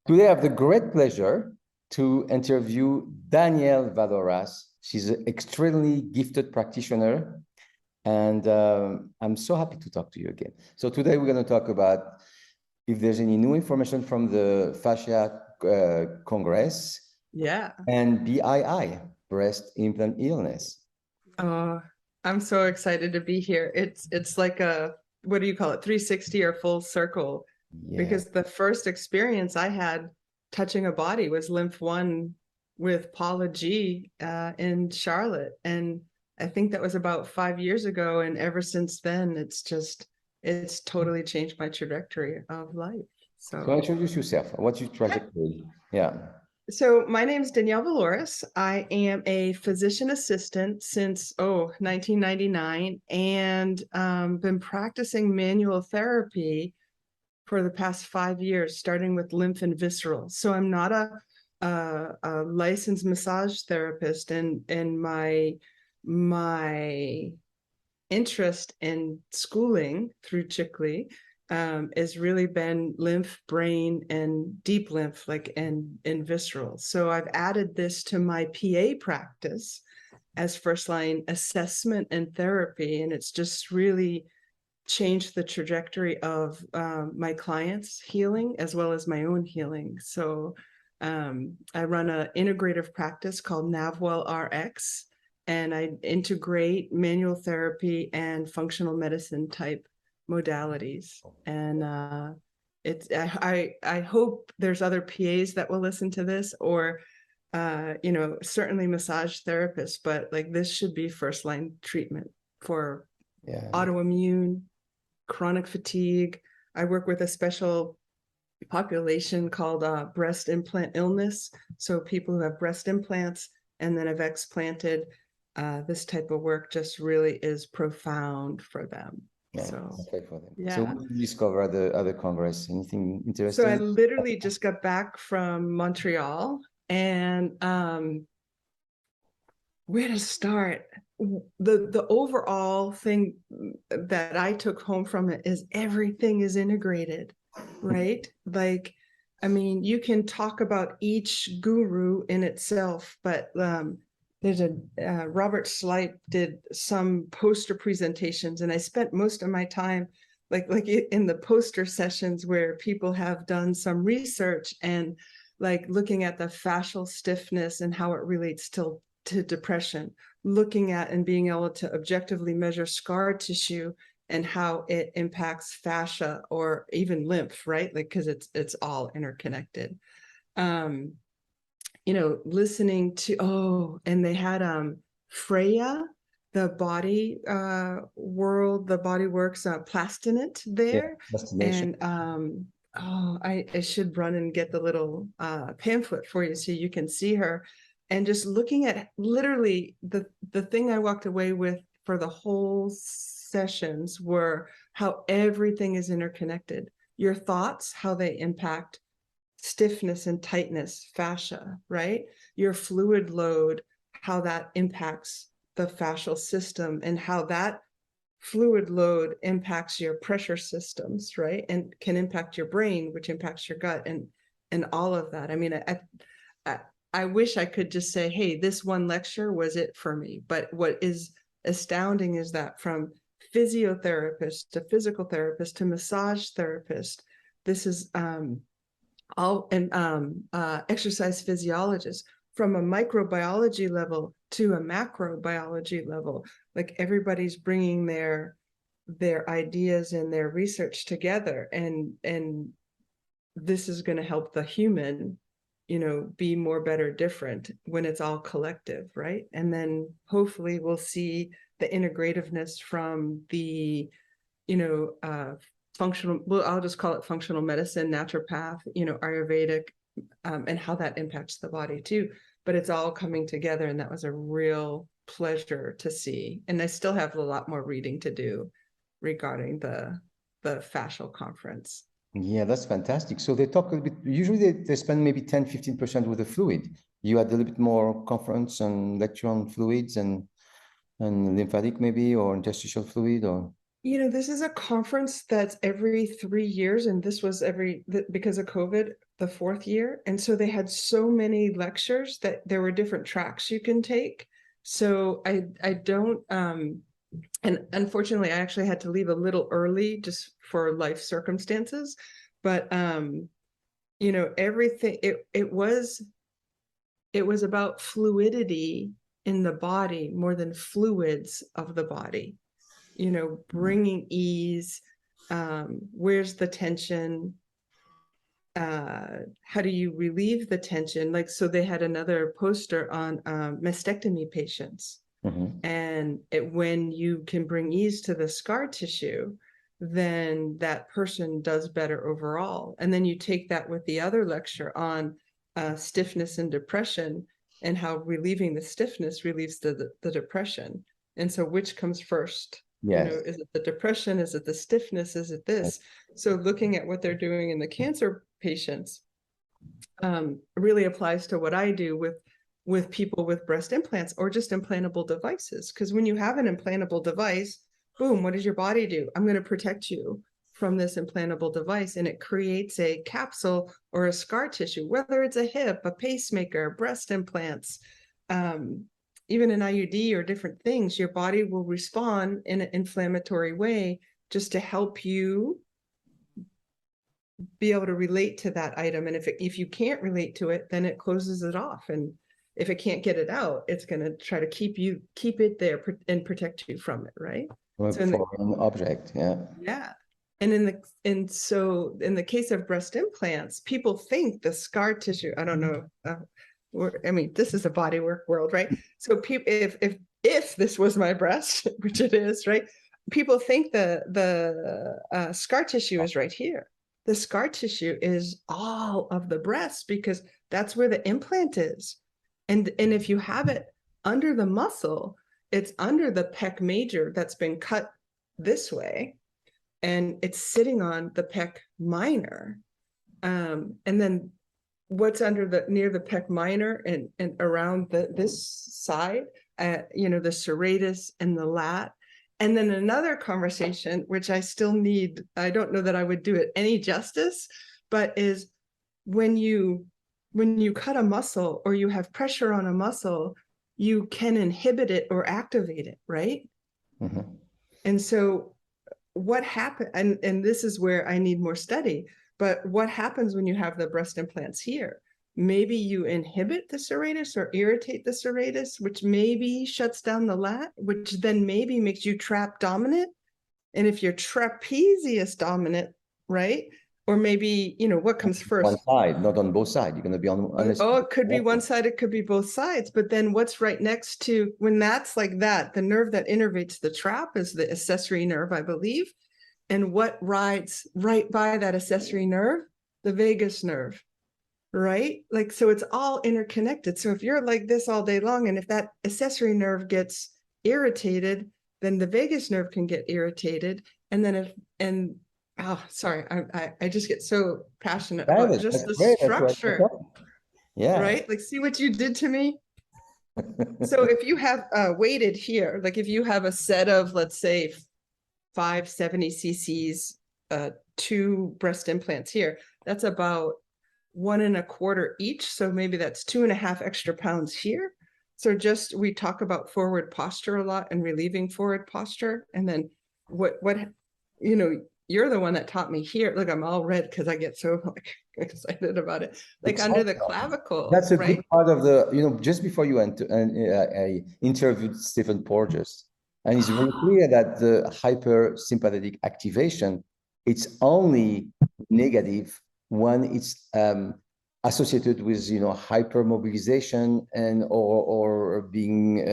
Today, I have the great pleasure to interview Danielle Valoras. She's an extremely gifted practitioner, and I'm so happy to talk to you again. So today, we're going to talk about if there's any new information from the Fascia Congress and BII, breast implant illness. I'm so excited to be here. It's like a, what do you call it, 360 or full circle? Yeah. Because the first experience I had touching a body was Lymph 1 with Paula G in Charlotte. And I think that was about 5 years ago. And ever since then, it's totally changed my trajectory of life. So introduce yourself. What's your trajectory? Yeah. So my name is Danielle Valoras. I am a physician assistant since 1999, and been practicing manual therapy for the past 5 years, starting with lymph and visceral. So I'm not a licensed massage therapist, and my interest in schooling through Chikly has really been lymph, brain, and deep lymph, like and visceral. So I've added this to my PA practice as first line assessment and therapy, and it's just really changed the trajectory of my clients' healing as well as my own healing. So I run an integrative practice called NavWell RX, and I integrate manual therapy and functional medicine type modalities. And I hope there's other PAs that will listen to this, or certainly massage therapists, but like this should be first line treatment for autoimmune, chronic fatigue. I work with a special population called breast implant illness. So people who have breast implants and then have explanted, this type of work just really is profound for them. So what did you discover at the other Congress? Anything interesting? So I literally just got back from Montreal, and where to start? The overall thing that I took home from it is everything is integrated, right? Like, I mean, you can talk about each guru in itself, but there's a Robert Slipe did some poster presentations, and I spent most of my time like in the poster sessions where people have done some research and like looking at the fascial stiffness and how it relates to depression, looking at and being able to objectively measure scar tissue and how it impacts fascia or even lymph, right? Like, because it's all interconnected. Listening to, and they had Freya, the body world, the body works Plastinate there. And I should run and get the little pamphlet for you so you can see her. And just looking at literally the thing I walked away with for the whole sessions were how everything is interconnected. Your thoughts, how they impact stiffness and tightness, fascia, right? Your fluid load, how that impacts the fascial system, and how that fluid load impacts your pressure systems, right? And can impact your brain, which impacts your gut, and all of that. I mean, I wish I could just say, hey, this one lecture was it for me. But what is astounding is that from physiotherapist to physical therapist to massage therapist, this is exercise physiologist, from a microbiology level to a macrobiology level. Like everybody's bringing their ideas and their research together, and this is going to help the human be more, better, different when it's all collective, right? And then hopefully we'll see the integrativeness from the functional, well, I'll just call it functional medicine, naturopath, Ayurvedic, and how that impacts the body too. But it's all coming together, and that was a real pleasure to see. And I still have a lot more reading to do regarding the fascial conference. Yeah, that's fantastic. So they talk a bit, usually they spend maybe 10-15% with the fluid. You had a little bit more conference and lecture on fluids and lymphatic maybe, or interstitial fluid, or This is a conference that's every 3 years, and this was because of COVID, the 4th year. And so they had so many lectures that there were different tracks you can take. So I don't, and unfortunately, I actually had to leave a little early just for life circumstances. But, everything, it was about fluidity in the body more than fluids of the body. Bringing ease, where's the tension, how do you relieve the tension? Like, so they had another poster on mastectomy patients. And when you can bring ease to the scar tissue, then that person does better overall. And then you take that with the other lecture on stiffness and depression, and how relieving the stiffness relieves the depression. And so which comes first? Yes. Is it the depression? Is it the stiffness? Is it this? So looking at what they're doing in the cancer patients really applies to what I do with people with breast implants or just implantable devices. Because when you have an implantable device, boom, what does your body do? I'm going to protect you from this implantable device, and it creates a capsule or a scar tissue, whether it's a hip, a pacemaker, breast implants, even an IUD or different things. Your body will respond in an inflammatory way just to help you be able to relate to that item. And if you can't relate to it, then it closes it off. And if it can't get it out, it's going to try to keep it there and protect you from it, right? So an object, yeah. Yeah. And so in the case of breast implants, people think the scar tissue, I don't know, this is a body work world, right? So people, if this was my breast, which it is, right? People think the scar tissue is right here. The scar tissue is all of the breast because that's where the implant is. And if you have it under the muscle, it's under the pec major that's been cut this way, and it's sitting on the pec minor. And then what's near the pec minor and around this side, the serratus and the lat. And then another conversation, which I still need, I don't know that I would do it any justice, but is when you cut a muscle or you have pressure on a muscle, you can inhibit it or activate it, right? And so what happened, and this is where I need more study, but what happens when you have the breast implants here? Maybe you inhibit the serratus or irritate the serratus, which maybe shuts down the lat, which then maybe makes you trap dominant. And if you're trapezius dominant, right? Or maybe, what comes first? One side, not on both sides. You're going to be on it could be one side, it could be both sides. But then what's right next to, when that's like that, the nerve that innervates the trap is the accessory nerve, I believe. And what rides right by that accessory nerve? The vagus nerve, right? Like, so it's all interconnected. So if you're like this all day long, and if that accessory nerve gets irritated, then the vagus nerve can get irritated. And then sorry, I just get so passionate about just the structure. Yeah. Right? Like, see what you did to me? So if you have weighted here, like if you have a set of, let's say, 570 cc's, 2 breast implants here, that's about 1.25 each. So maybe that's 2.5 extra pounds here. So we talk about forward posture a lot and relieving forward posture. And then what you're the one that taught me here. Look, I'm all red because I get so excited about it. Like under the clavicle. That's a good part of the, just before you went, I interviewed Stephen Porges, and it's very clear that the hypersympathetic activation, it's only negative when it's associated with, hypermobilization and or being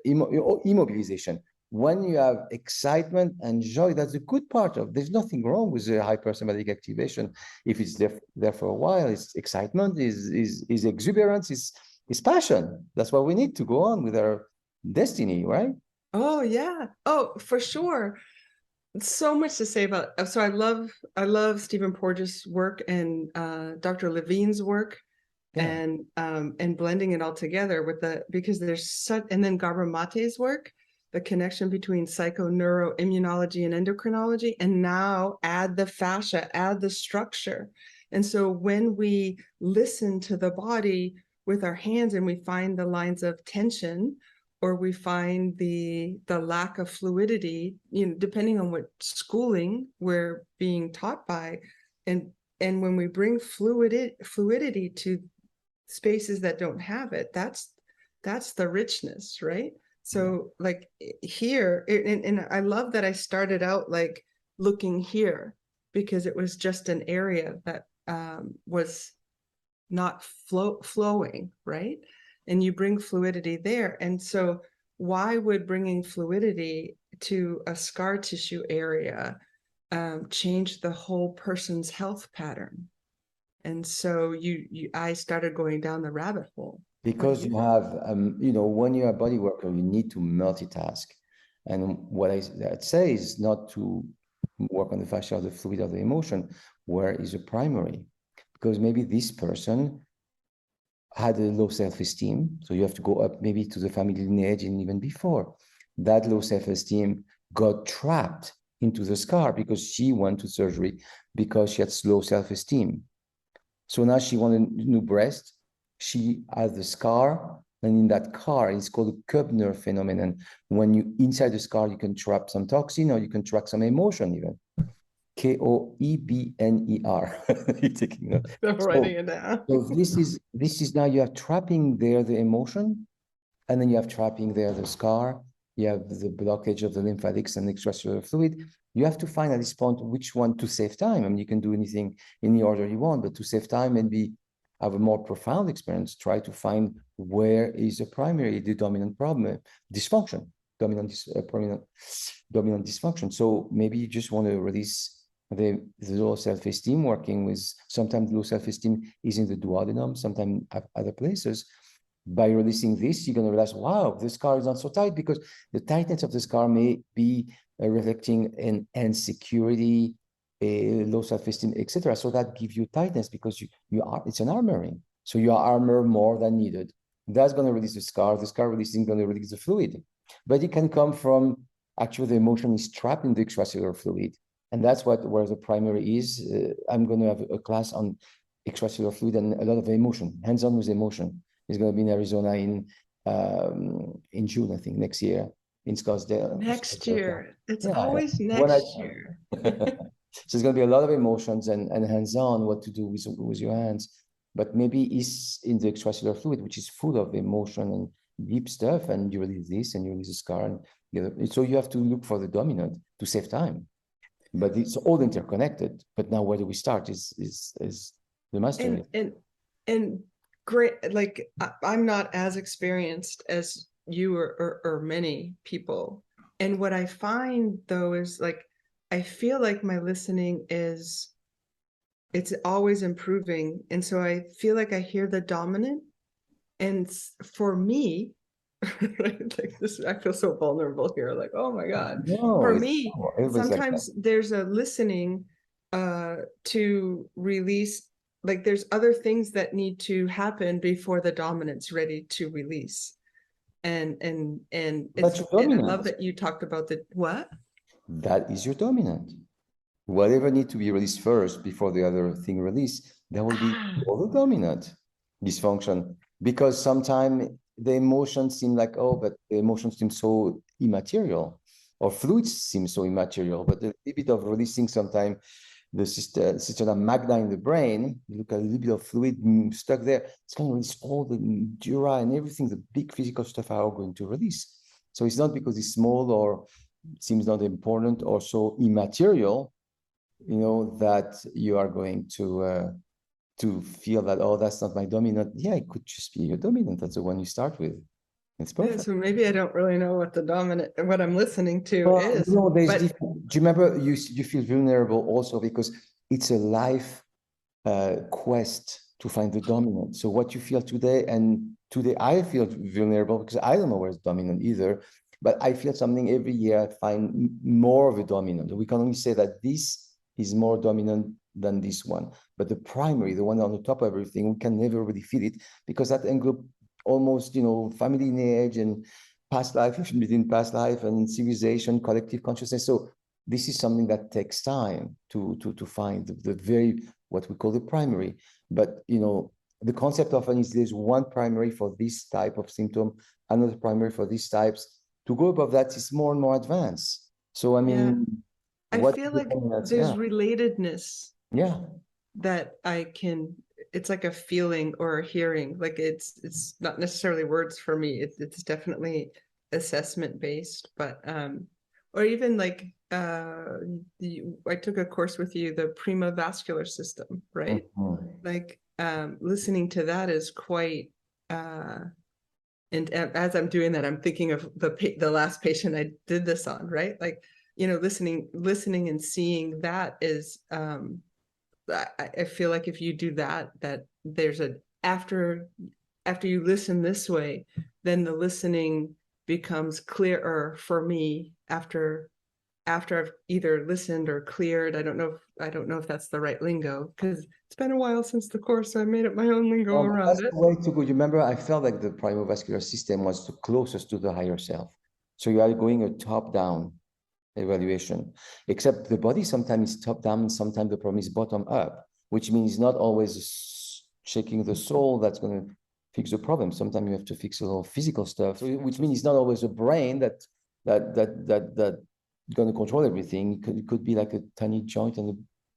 immobilization. When you have excitement and joy, that's a good part of. There's nothing wrong with the hypersympathetic activation. If it's there for a while, it's excitement, is exuberance, is passion. That's what we need to go on with our destiny, right? Oh yeah. Oh, for sure. So much to say about. So I love Stephen Porges' work and Dr. Levine's work, and blending it all together with because there's such, and then Gabor Mate's work. the connection between psychoneuroimmunology and endocrinology, and now add the fascia, add the structure. And so when we listen to the body with our hands and we find the lines of tension, or we find the lack of fluidity, depending on what schooling we're being taught by, and when we bring fluidity to spaces that don't have it, that's the richness, right? So like here, and I love that I started out like looking here, because it was just an area that was not flowing, right? And you bring fluidity there. And so why would bringing fluidity to a scar tissue area change the whole person's health pattern? And so I started going down the rabbit hole. Because you have, when you're a body worker, you need to multitask. And what I'd say is not to work on the fascia of the fluid of the emotion, where is the primary? Because maybe this person had a low self-esteem. So you have to go up maybe to the family lineage and even before. That low self-esteem got trapped into the scar because she went to surgery because she had low self-esteem. So now she wanted a new breast. She has the scar, and in that scar, it's called a Koebner phenomenon. When you inside the scar, you can trap some toxin, or you can trap some emotion even. Koebner. You're taking note. I'm writing it down. So this is now you have trapping there the emotion, and then you have trapping there the scar. You have the blockage of the lymphatics and extracellular fluid. You have to find at this point which one to save time. I mean, you can do anything in the order you want, but to save time and have a more profound experience, try to find where is the primary, the dominant problem, dysfunction, dominant dysfunction. So maybe you just want to release the low self-esteem, working with, sometimes low self-esteem is in the duodenum, sometimes at other places. By releasing this, you're going to realize, wow, the scar is not so tight, because the tightness of the scar may be reflecting an insecurity, a low self-esteem, etc. So that gives you tightness because it's an armoring. So you are armor more than needed. That's going to release the scar. The scar releasing going to release the fluid. But it can come from, actually, the emotion is trapped in the extracellular fluid. And that's where the primary is. I'm going to have a class on extracellular fluid and a lot of emotion, hands-on with emotion. It's going to be in Arizona in June, I think, next year in Scottsdale. Next year. It's always next year. So there's going to be a lot of emotions and hands-on what to do with your hands. But maybe it's in the extracellular fluid, which is full of emotion and deep stuff, and you release this and you release the scar. And so you have to look for the dominant to save time. But it's all interconnected. But now where do we start is the mastery. And great, like I'm not as experienced as you or many people. And what I find though is like, I feel like my listening it's always improving. And so I feel like I hear the dominant. And for me, like this, I feel so vulnerable here. Like, oh my God. For me, sometimes there's a listening to release. Like there's other things that need to happen before the dominant's ready to release. And I love that you talked about what? That is your dominant. Whatever needs to be released first before the other thing released, that will be all the dominant dysfunction. Because sometimes the emotions seem like, oh, but the emotions seem so immaterial, or fluids seem so immaterial, but the little bit of releasing sometimes the cisterna magna in the brain, you look at a little bit of fluid stuck there, it's going to release all the dura and everything, the big physical stuff are all going to release. So it's not because it's small or it seems not important or so immaterial, that you are going to feel that, oh, that's not my dominant. Yeah, it could just be your dominant. That's the one you start with. It's perfect. Yeah, so maybe I don't really know what the dominant, what I'm listening to is. No, do you remember you feel vulnerable also because it's a life quest to find the dominant. So what you feel today, and today I feel vulnerable because I don't know where it's dominant either, but I feel something every year. I find more of a dominant. We can only say that this is more dominant than this one, but the primary, the one on the top of everything, we can never really feel it because that envelope almost, family lineage and past life, between past life and civilization, collective consciousness. So this is something that takes time to find the very, what we call the primary. But, you know, the concept often is there's one primary for this type of symptom, another primary for these types. To go above that is more and more advanced. So, I mean, I feel like there's relatedness. Yeah. That I can, it's like a feeling or a hearing. Like it's not necessarily words for me. It's definitely assessment based, but or even like I took a course with you, the prima vascular system, right? Like listening to that is quite and as I'm doing that, I'm thinking of the last patient I did this on, right? Like, you know, listening and seeing that is I feel like if you do that, that there's a after you listen this way, then the listening becomes clearer for me after I've either listened or cleared. I don't know if that's the right lingo, because it's been a while since the course, so I made up my own lingo around it. That's the way to go. You remember, I felt like the primovascular system was the closest to the higher self. So you are going a top-down evaluation, except the body sometimes is top-down, sometimes the problem is bottom-up, which means not always checking the soul that's going to fix the problem. Sometimes you have to fix a little physical stuff, which means it's not always the brain that going to control everything. It could be like a tiny joint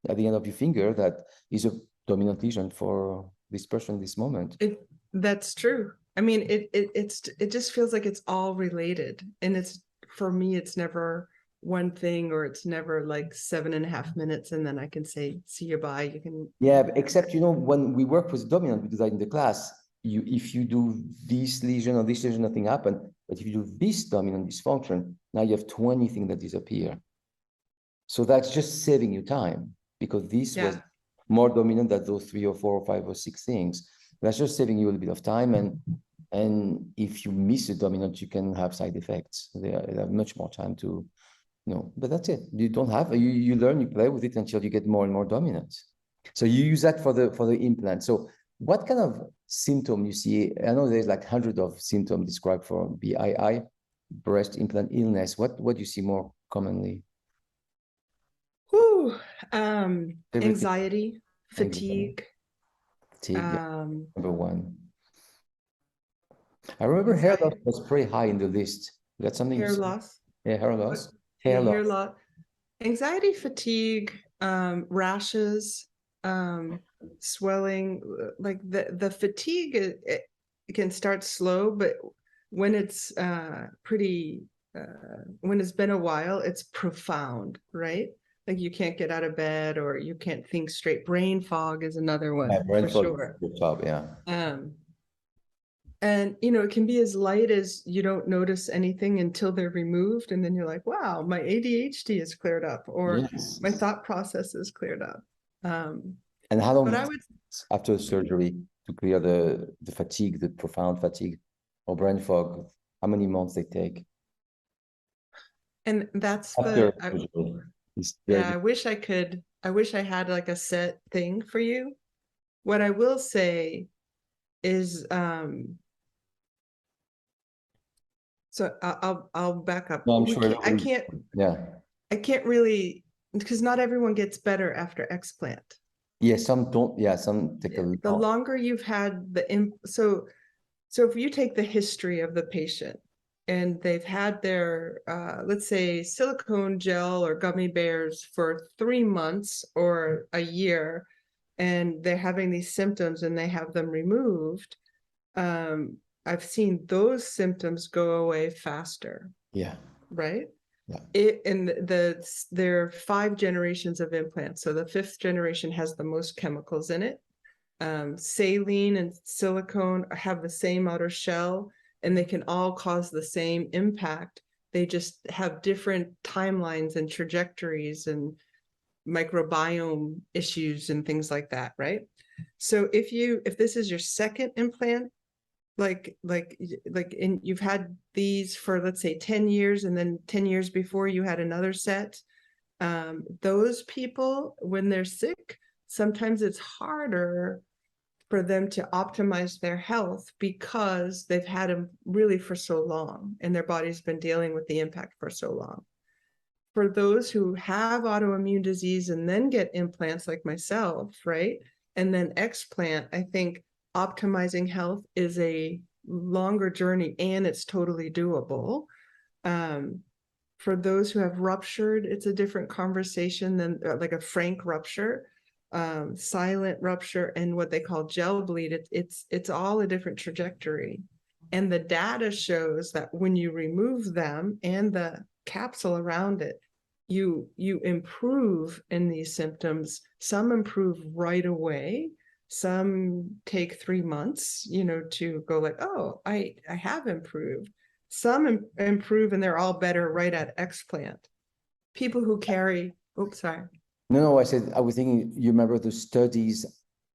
at the end of your finger that is a dominant lesion for this person, this moment. That's true. I mean, it just feels like it's all related, and it's, for me, it's never one thing, or it's never like 7.5 minutes and then I can say, see you, bye. You can. Yeah, except, you know, when we work with dominant, we do that in the class, if you do this lesion or this lesion, nothing happened. But if you do this dominant dysfunction, now you have 20 things that disappear. So that's just saving you time, because this was more dominant than those 3 or 4 or 5 or 6 things. That's just saving you a little bit of time. And if you miss a dominant, you can have side effects. They have much more time to, you know, but that's it. You don't have, you learn, you play with it until you get more and more dominant. So you use that for the implant. So what kind of symptom you see? I know there's like hundreds of symptoms described for BII, breast implant illness. What do you see more commonly? Anxiety, fatigue. Number one. I remember hair loss was pretty high in the list. That's something. Hair loss. Yeah, hair loss. Hair loss. Anxiety, fatigue, rashes, swelling. Like the fatigue, it can start slow, but when it's when it's been a while, it's profound, right? Like you can't get out of bed, or you can't think straight. Brain fog is another one, for sure. Top, yeah. And, you know, it can be as light as you don't notice anything until they're removed. And then you're like, wow, my ADHD is cleared up, or my thought process is cleared up. And how long after surgery to clear the fatigue, the profound fatigue or brain fog? How many months they take? And that's I wish I had like a set thing for you. What I will say is, so I'll back up. No, I'm sure I can't really, because not everyone gets better after explant. Yeah, some don't. Yeah, some take a little. The longer you've had so if you take the history of the patient, and they've had their, let's say, silicone gel or gummy bears for 3 months or a year, and they're having these symptoms and they have them removed, I've seen those symptoms go away faster. Yeah. Right? Yeah. There are 5 generations of implants. So the 5th generation has the most chemicals in it. Saline and silicone have the same outer shell, and they can all cause the same impact. They just have different timelines and trajectories and microbiome issues and things like that, right? So if this is your second implant, and you've had these for, let's say, 10 years, and then 10 years before you had another set, those people, when they're sick, sometimes it's harder for them to optimize their health because they've had them really for so long and their body's been dealing with the impact for so long. For those who have autoimmune disease and then get implants like myself, right? And then explant, I think optimizing health is a longer journey and it's totally doable. For those who have ruptured, it's a different conversation than like a frank rupture, silent rupture, and what they call gel bleed. It's all a different trajectory. And the data shows that when you remove them and the capsule around it, you improve in these symptoms. Some improve right away. Some take 3 months, to go like, oh, I have improved. Some improve and they're all better right at explant. People who carry, oops, sorry. No, I was thinking, you remember the studies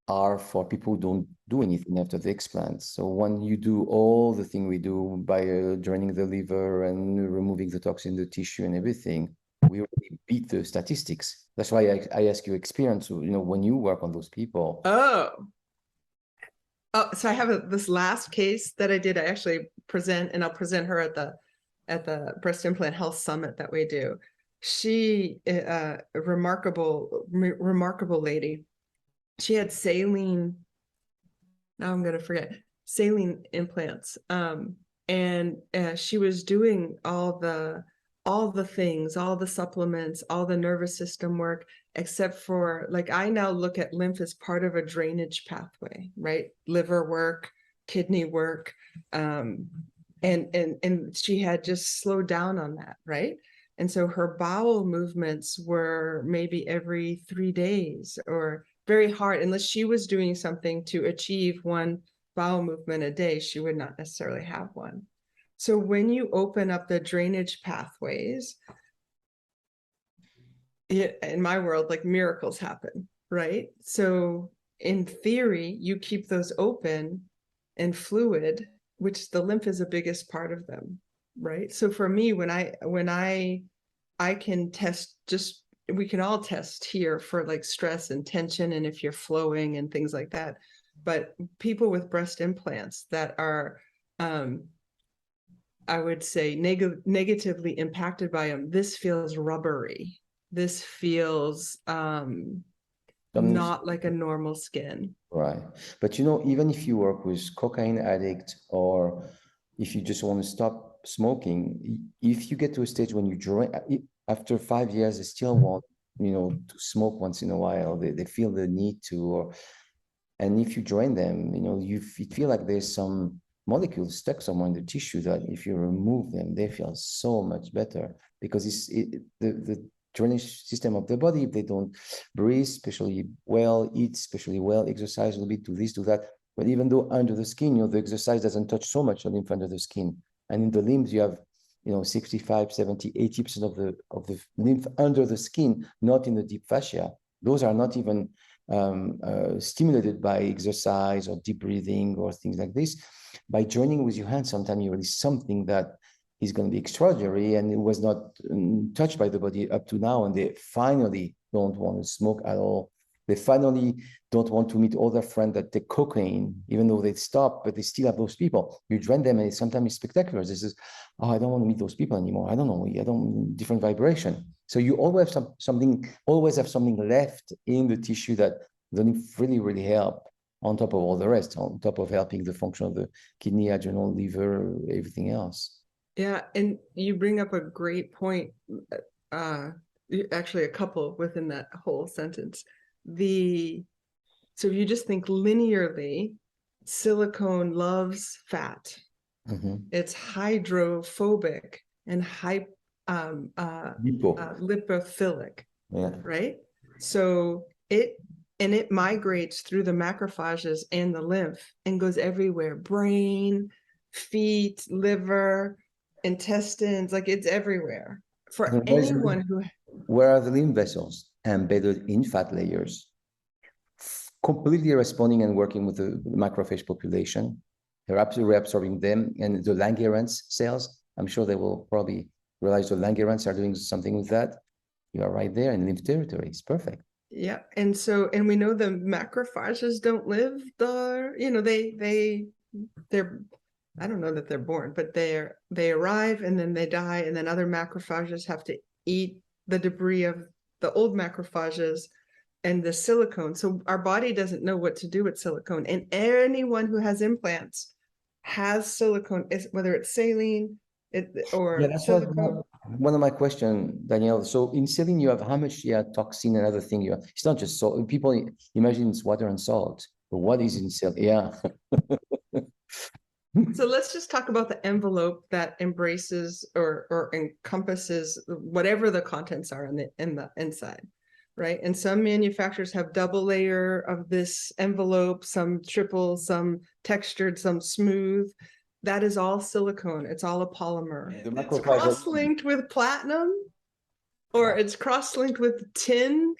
are for people who don't do anything after the explant. So when you do all the thing we do by draining the liver and removing the toxin, the tissue and everything, we already beat the statistics. That's why I ask you experience, when you work on those people. So I have this last case that I did. I actually present, and I'll present her at the Breast Implant Health Summit that we do. She, a remarkable lady. She had saline. Now I'm going to forget saline implants. And she was doing all the things, all the supplements, all the nervous system work, except for, like, I now look at lymph as part of a drainage pathway, right? Liver work, kidney work. And she had just slowed down on that, right? And so her bowel movements were maybe every 3 days, or very hard. Unless she was doing something to achieve one bowel movement a day, she would not necessarily have one. So when you open up the drainage pathways, in my world, like, miracles happen, right? So in theory, you keep those open and fluid, which the lymph is the biggest part of them, right? So for me, when I can test, just, we can all test here for like stress and tension and if you're flowing and things like that. But people with breast implants that are, I would say, negatively impacted by them, this feels rubbery. This feels not like a normal skin. Right. But even if you work with cocaine addict, or if you just want to stop smoking, if you get to a stage when you drain, after 5 years, they still want, to smoke once in a while. They feel the need to, and if you drain them, you feel like there's some molecules stuck somewhere in the tissue that if you remove them, they feel so much better, because the drainage system of the body, if they don't breathe especially well, eat especially well, exercise a little bit, do this, do that. But even though under the skin, the exercise doesn't touch so much the lymph under the skin. And in the limbs, you have, 65, 70, 80% of the lymph under the skin, not in the deep fascia. Those are not even stimulated by exercise or deep breathing or things like this. By joining with your hands, sometimes you release something that is going to be extraordinary, and it was not touched by the body up to now, and they finally don't want to smoke at all. They finally don't want to meet all their friends that take cocaine, even though they stop, but they still have those people. You drain them, and sometimes it's spectacular. This is, I don't want to meet those people anymore. I don't know, different vibration. So you always have something left in the tissue that the lymph really, really help, on top of all the rest, on top of helping the function of the kidney, adrenal, liver, everything else. Yeah, and you bring up a great point, actually a couple within that whole sentence. So if you just think linearly, silicone loves fat. Mm-hmm. It's hydrophobic and lipophilic, right? So it migrates through the macrophages and the lymph and goes everywhere: brain, feet, liver, intestines, like, it's everywhere. For anyone who... Where are the lymph vessels? Embedded in fat layers, completely responding and working with the macrophage population. They're absolutely reabsorbing them, and the Langerhans cells, I'm sure they will probably realize the Langerhans are doing something with that. You are right there in lymph territory. It's perfect. Yeah. And so, and we know the macrophages don't live they're, I don't know that they're born, but they arrive and then they die, and then other macrophages have to eat the debris of the old macrophages and the silicone. So our body doesn't know what to do with silicone. And anyone who has implants has silicone, whether it's saline or That's silicone. one of my questions, Danielle. So in saline, you have how much toxin and other thing you have. It's not just salt. People imagine it's water and salt, but what is in saline? Yeah. So let's just talk about the envelope that embraces or encompasses whatever the contents are in the inside, right? And some manufacturers have double layer of this envelope, some triple, some textured, some smooth. That is all silicone. It's all a polymer. It's cross-linked with platinum, or it's cross-linked with tin,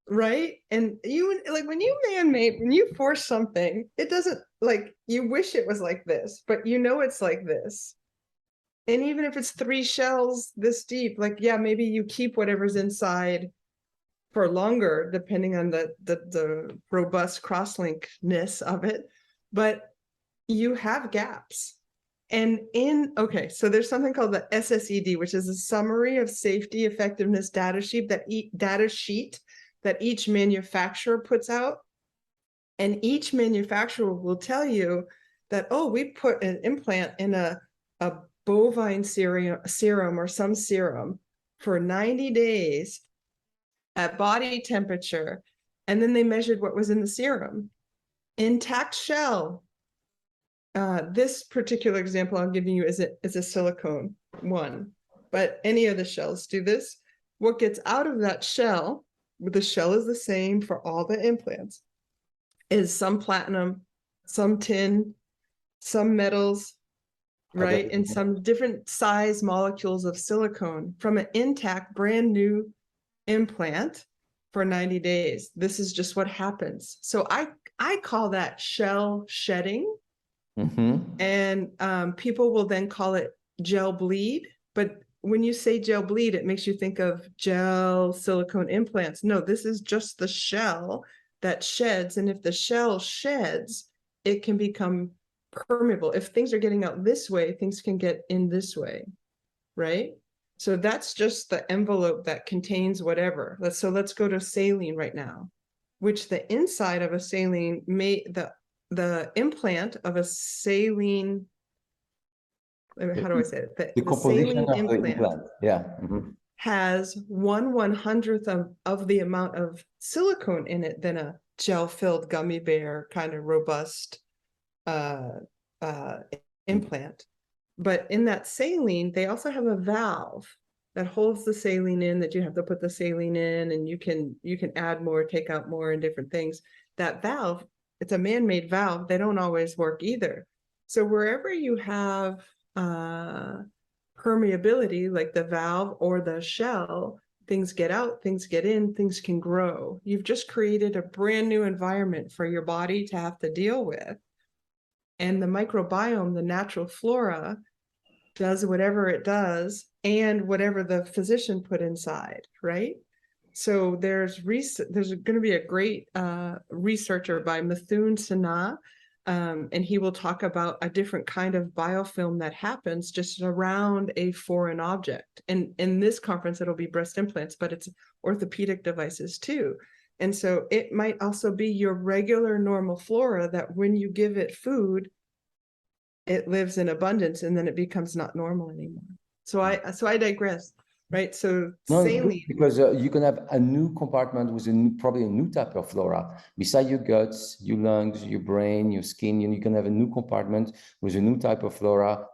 right? And you, like, when you force something, it doesn't, like, you wish it was like this, but you know it's like this. And even if it's 3 shells this deep, like, yeah, maybe you keep whatever's inside for longer, depending on the robust cross-linkness of it, but you have gaps. And okay, so there's something called the SSED, which is a summary of safety effectiveness data sheet that each manufacturer puts out. And each manufacturer will tell you that, oh, we put an implant in a bovine serum or some serum for 90 days at body temperature. And then they measured what was in the serum. Intact shell. This particular example I'm giving you is a silicone one, but any of the shells do this. What gets out of that shell, the shell is the same for all the implants, is some platinum, some tin, some metals, right? And some different size molecules of silicone from an intact, brand new implant for 90 days. This is just what happens. So I call that shell shedding. And people will then call it gel bleed. But when you say gel bleed, it makes you think of gel silicone implants. No, this is just the shell that sheds. And if the shell sheds, it can become permeable. If things are getting out this way, things can get in this way, right? So that's just the envelope that contains whatever. So let's go to saline right now, which the inside of a saline the implant of a saline, how do I say it? The saline implant has 1/100th of the amount of silicone in it than a gel-filled gummy bear kind of robust implant. But in that saline, they also have a valve that holds the saline in, that you have to put the saline in, and you can add more, take out more, and different things. That valve, it's a man-made valve. They don't always work either. So wherever you have permeability, like the valve or the shell, things get out, things get in, things can grow. You've just created a brand new environment for your body to have to deal with. And the microbiome, the natural flora, does whatever it does and whatever the physician put inside, right? So there's going to be a great researcher by Mithun Sinha, and he will talk about a different kind of biofilm that happens just around a foreign object. And in this conference, it'll be breast implants, but it's orthopedic devices too. And so it might also be your regular normal flora that when you give it food, it lives in abundance, and then it becomes not normal anymore. So I digress. Right, so saline, because you can have a new compartment with probably a new type of flora beside your guts, your lungs, your brain, your skin. You can have a new compartment with a new type of flora.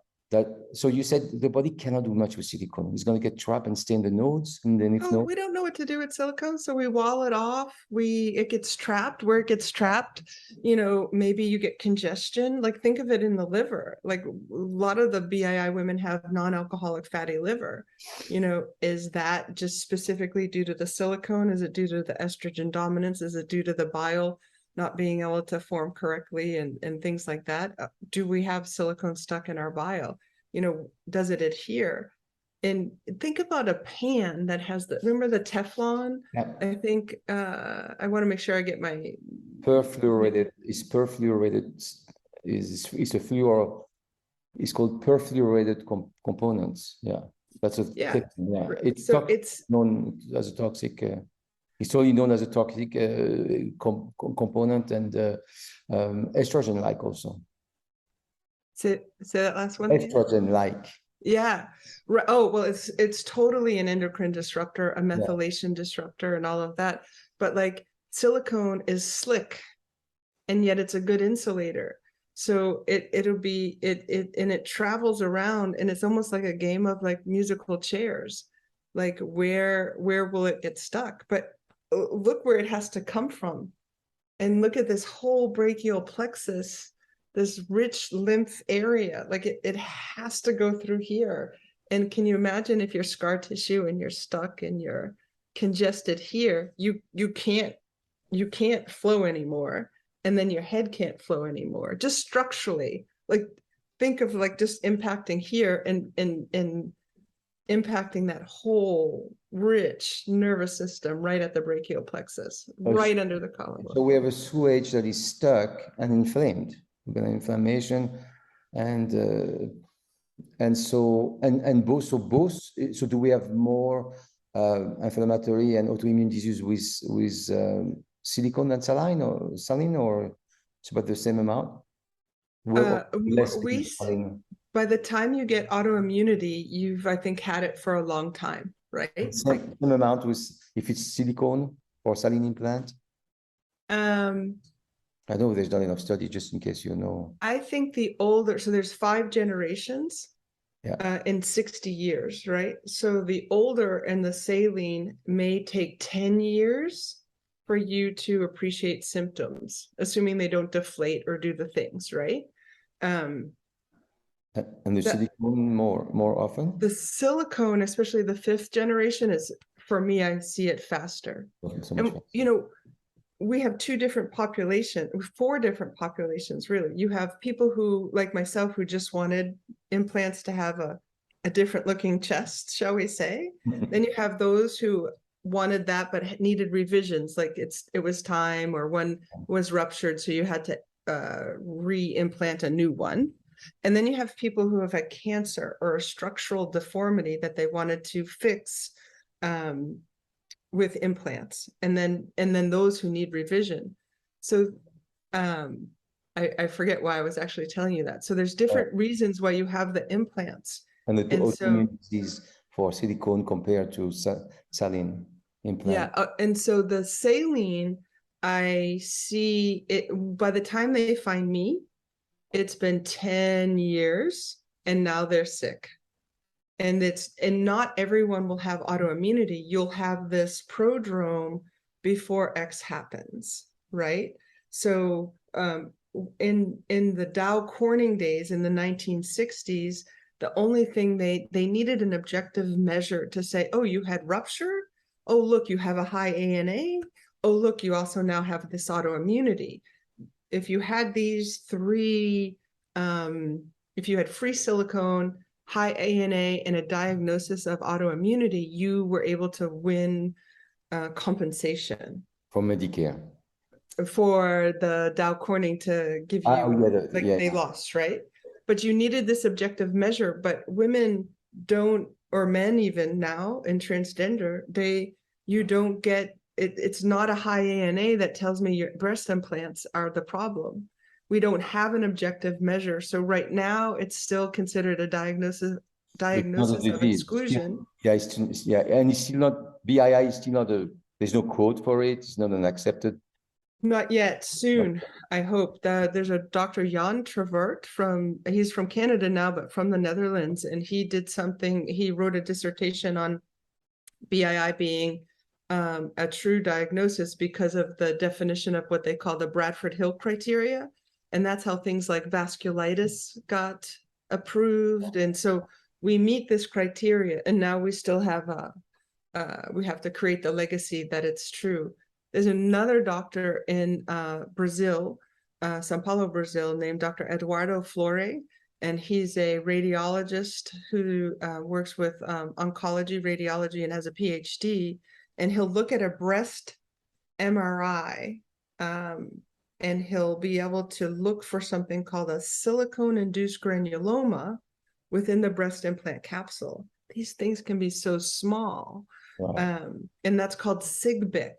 So you said the body cannot do much with silicone. It's going to get trapped and stay in the nodes, and then we don't know what to do with silicone, so we wall it off. It gets trapped. Where it gets trapped, maybe you get congestion. Like, think of it in the liver. Like, a lot of the BII women have non-alcoholic fatty liver. Is that just specifically due to the silicone? Is it due to the estrogen dominance? Is it due to the bile not being able to form correctly and things like that? Do we have silicone stuck in our bile? Does it adhere? and think about a pan that has remember the Teflon? Yeah. I think, I want to make sure I get my... Perfluorinated, is a fluor, it's called perfluorinated components. Yeah, that's a thing. Yeah, it's so it's known as a toxic. It's only known as a toxic component, and estrogen-like also. Say that last one. Estrogen-like. Yeah. Oh, well, it's totally an endocrine disruptor, a methylation disruptor, and all of that. But like silicone is slick, and yet it's a good insulator. So it travels around, and it's almost like a game of like musical chairs. Like where will it get stuck? But look where it has to come from. And look at this whole brachial plexus, this rich lymph area. Like it has to go through here. And can you imagine if you're scar tissue and you're stuck and you're congested here, you can't flow anymore. And then your head can't flow anymore, just structurally. Like think of like just impacting here and impacting that whole rich nervous system right at the brachial plexus, right under the collarbone. So we have a sewage that is stuck and inflamed. We've got inflammation, and so do we have more inflammatory and autoimmune disease with silicone than saline, or it's about the same amount? By the time you get autoimmunity, you've, I think, had it for a long time, right? Same amount with if it's silicone or saline implant? I know there's not enough study, just in case you know. I think the older, so there's 5 generations in 60 years, right? So the older and the saline may take 10 years for you to appreciate symptoms, assuming they don't deflate or do the things, right? And the silicone more often? The silicone, especially the 5th generation, is, for me, I see it faster. And, you know, we have 4 different populations, really. You have people who, like myself, who just wanted implants to have a different looking chest, shall we say. Then you have those who wanted that but needed revisions, like it was time, or one was ruptured, so you had to re-implant a new one. And then you have people who have had cancer or a structural deformity that they wanted to fix with implants, and then those who need revision. So I forget why I was actually telling you that. So there's different reasons why you have the implants. And the autoimmune disease for silicone compared to saline implant. Yeah, and so the saline, I see it, by the time they find me, it's been 10 years, and now they're sick. And not everyone will have autoimmunity. You'll have this prodrome before X happens, right? So in the Dow Corning days in the 1960s, the only thing they needed an objective measure to say, oh, you had rupture. Oh, look, you have a high ANA. Oh, look, you also now have this autoimmunity. If you had these 3, if you had free silicone, high ANA, and a diagnosis of autoimmunity, you were able to win compensation. From Medicare. For the Dow Corning to give you, they lost, right? But you needed this objective measure, but women don't, or men even now in transgender, you don't get, it's not a high ANA that tells me your breast implants are the problem. We don't have an objective measure. So right now it's still considered a diagnosis of exclusion. And it's still not, BII is still not there's no code for it. It's not an accepted. Not yet. Soon, I hope. There's a Dr. Jan Travert he's from Canada now, but from the Netherlands. And he wrote a dissertation on BII being a true diagnosis because of the definition of what they call the Bradford-Hill criteria. And that's how things like vasculitis got approved. And so we meet this criteria, and now we still have we have to create the legacy that it's true. There's another doctor in Brazil, Sao Paulo, Brazil, named Dr. Eduardo Flore. and he's a radiologist who works with oncology, radiology, and has a PhD. And he'll look at a breast MRI, and he'll be able to look for something called a silicone-induced granuloma within the breast implant capsule. These things can be so small, Wow. and that's called SIGBIC.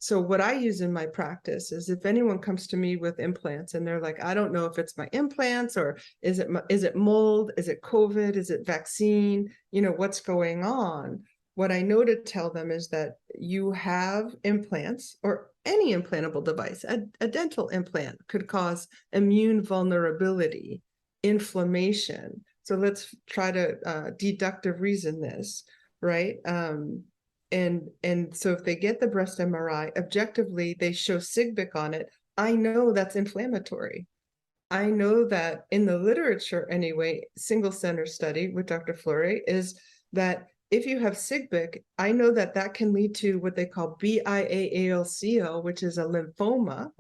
So what I use in my practice is if anyone comes to me with implants and they're like, I don't know if it's my implants or is it mold, is it COVID, is it vaccine, you know, what's going on? What I know to tell them is that you have implants, or any implantable device, a dental implant could cause immune vulnerability, inflammation. So let's try to deductive reason this, right? And so if they get the breast MRI, objectively, they show SIGBIC on it. I know that's inflammatory. I know that in the literature anyway, single center study with Dr. Fleury is that if you have SIGBIC, I know that that can lead to what they call BII-ALCL, which is a lymphoma,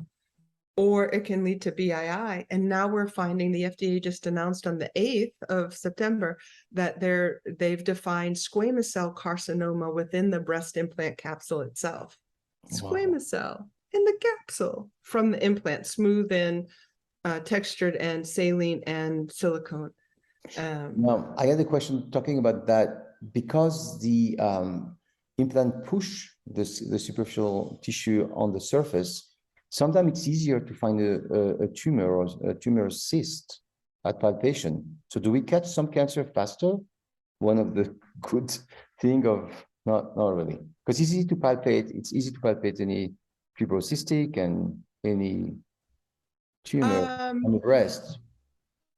or it can lead to BII. And now we're finding, the FDA just announced on the 8th of September that they've defined squamous cell carcinoma within the breast implant capsule itself. Squamous cell in the capsule from the implant, smooth and textured and saline and silicone. Now, I had a question talking about that because the implant push the superficial tissue on the surface. Sometimes it's easier to find a tumor or a tumor cyst at palpation. So do we catch some cancer faster? One of the good thing of not really, because it's easy to palpate. It's easy to palpate any fibrocystic and any tumor on the breast.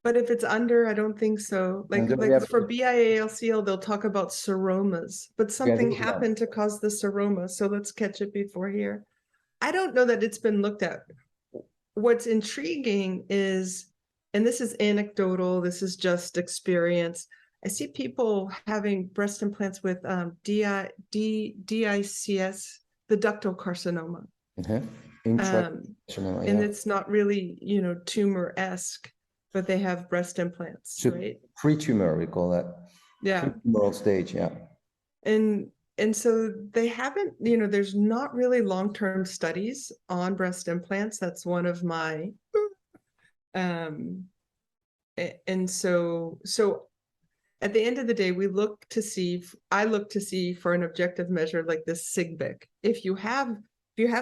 But if it's under, I don't think so. Like for BIALCL, they'll talk about seromas, but something happened to cause the seroma. So let's catch it before here. I don't know that it's been looked at. What's intriguing is, and this is anecdotal, this is just experience. I see people having breast implants with DICS, the ductal carcinoma. And it's not really, you know, tumor-esque, but they have breast implants, right? Pre-tumor, we call that. Yeah. Pre-tumoral stage, yeah. And so they haven't, you know, there's not really long-term studies on breast implants. That's one of my, and so at the end of the day, I look to see for an objective measure like this SIGBIC. If you have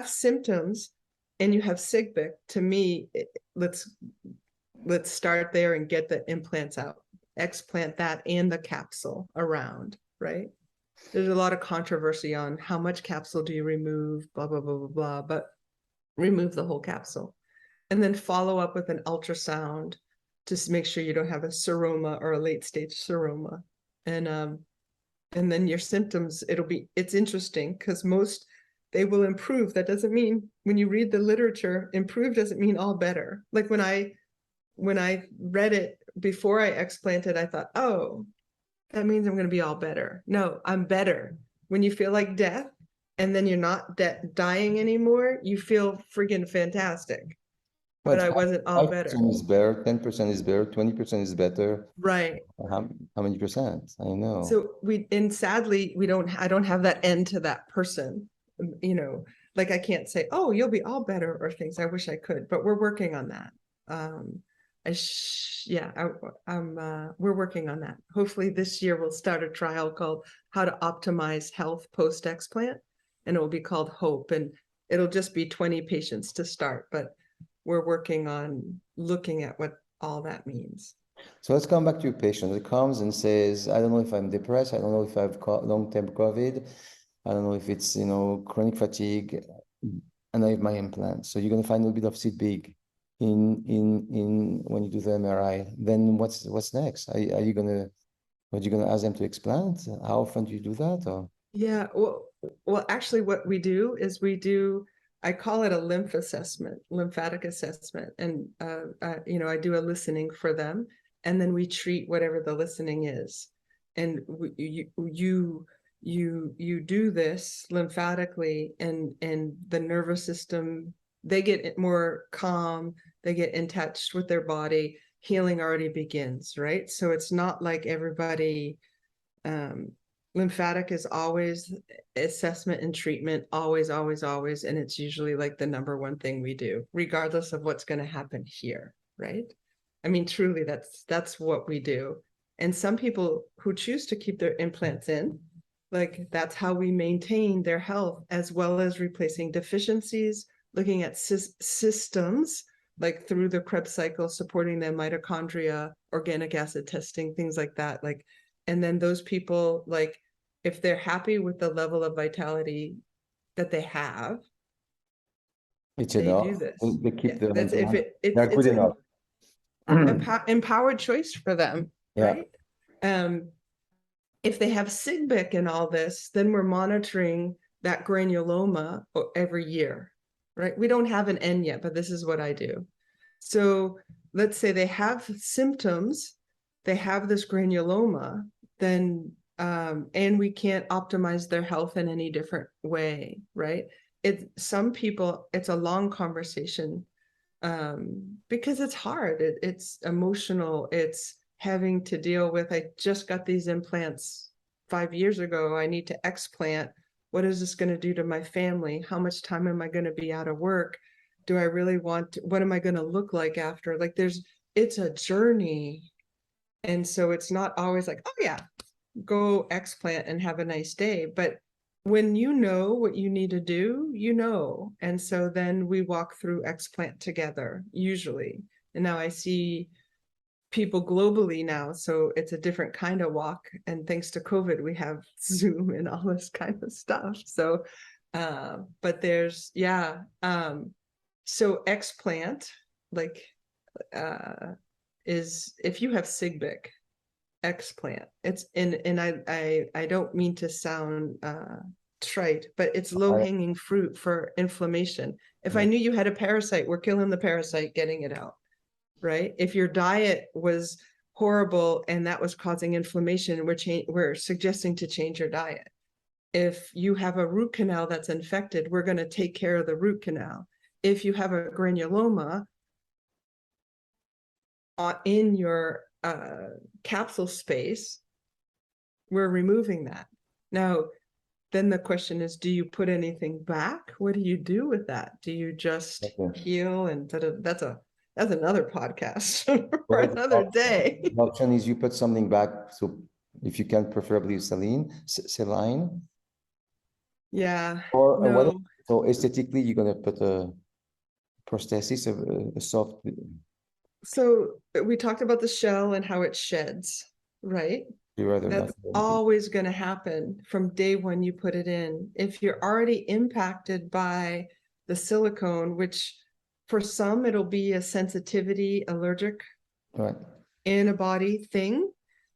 symptoms and you have SIGBIC, to me, let's start there and get the implants out, explant that and the capsule around, right? There's a lot of controversy on how much capsule do you remove, blah, blah, blah, blah, blah, but remove the whole capsule. And then follow up with an ultrasound to make sure you don't have a seroma or a late stage seroma. And then your symptoms, it's interesting because they will improve. That doesn't mean, when you read the literature, improve doesn't mean all better. Like when I read it before I explanted, I thought, oh, that means I'm going to be all better. No, I'm better. When you feel like death and then you're not dying anymore, you feel friggin' fantastic. But I wasn't all better. 5% is better, 10% is better, 20% is better. Right. How many percent? I know. So sadly, I don't have that end to that person. You know, like I can't say, oh, you'll be all better or things. I wish I could, but we're working on that. We're working on that. Hopefully this year we'll start a trial called How to Optimize Health Post-Explant, and it will be called HOPE, and it'll just be 20 patients to start, but we're working on looking at what all that means. So let's come back to your patient that comes and says, I don't know if I'm depressed, I don't know if I have long-term COVID, I don't know if it's, you know, chronic fatigue, and I have my implant. So you're going to find a bit of SIGBIC in when you do the MRI. Then what's next? Are you gonna ask them to explant? How often do you do that? Or yeah, well actually what we do is I call it a lymphatic assessment, and you know, I do a listening for them, and then we treat whatever the listening is, and you do this lymphatically, and the nervous system, they get more calm, they get in touch with their body, healing already begins, right? So it's not like everybody, lymphatic is always assessment and treatment, always, always, always. And it's usually like the number one thing we do, regardless of what's going to happen here, right? I mean, truly, that's what we do. And some people who choose to keep their implants in, like that's how we maintain their health, as well as replacing deficiencies, looking at systems, like through the Krebs cycle, supporting their mitochondria, organic acid testing, things like that. Like, and then those people, like, if they're happy with the level of vitality that they have, it's they enough. do this. They keep the That's if they're good enough. Empowered choice for them, right? If they have SIGBIC and all this, then we're monitoring that granuloma every year, right? We don't have an N yet, but this is what I do. So let's say they have symptoms, they have this granuloma, then and we can't optimize their health in any different way, right? Some people, it's a long conversation because it's hard. It's emotional. It's having to deal with, I just got these implants 5 years ago. I need to explant. What is this going to do to my family? How much time am I going to be out of work? Do I really want to, what am I going to look like after? Like it's a journey. And so it's not always like, oh yeah, go explant and have a nice day. But when you know what you need to do, you know. And so then we walk through explant together, usually. And now I see people globally now, so it's a different kind of walk. And thanks to COVID, we have Zoom and all this kind of stuff. So, but there's, so explant, like, is if you have SIGBIC, explant. It's and I don't mean to sound trite, but it's low-hanging fruit for inflammation. If I knew you had a parasite, we're killing the parasite, getting it out, right? If your diet was horrible and that was causing inflammation, we're suggesting to change your diet. If you have a root canal that's infected, we're going to take care of the root canal. If you have a granuloma in your capsule space, we're removing that. Now, then the question is, do you put anything back? What do you do with that? Do you just heal? And that's another podcast for another day. The option is you put something back. So if you can, preferably saline. Yeah. Or no. So aesthetically, you're going to put a prosthesis, a soft. So we talked about the shell and how it sheds, right? That's always going to happen from day one you put it in. If you're already impacted by the silicone, which for some it'll be a sensitivity, allergic antibody thing.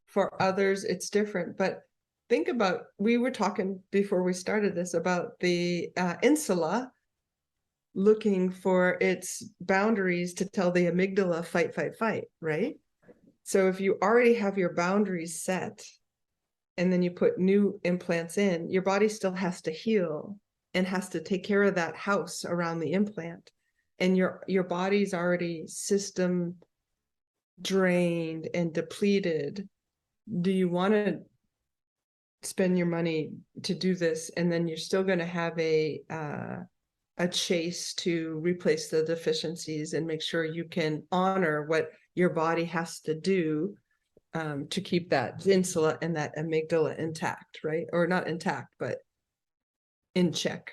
For others, it's different. But think about, we were talking before we started this about the insula looking for its boundaries to tell the amygdala, fight, fight, fight, right? So if you already have your boundaries set and then you put new implants in, your body still has to heal and has to take care of that house around the implant. And your body's already system drained and depleted. Do you want to spend your money to do this? And then you're still going to have a chase to replace the deficiencies and make sure you can honor what your body has to do to keep that insula and that amygdala intact, right? Or not intact, but in check.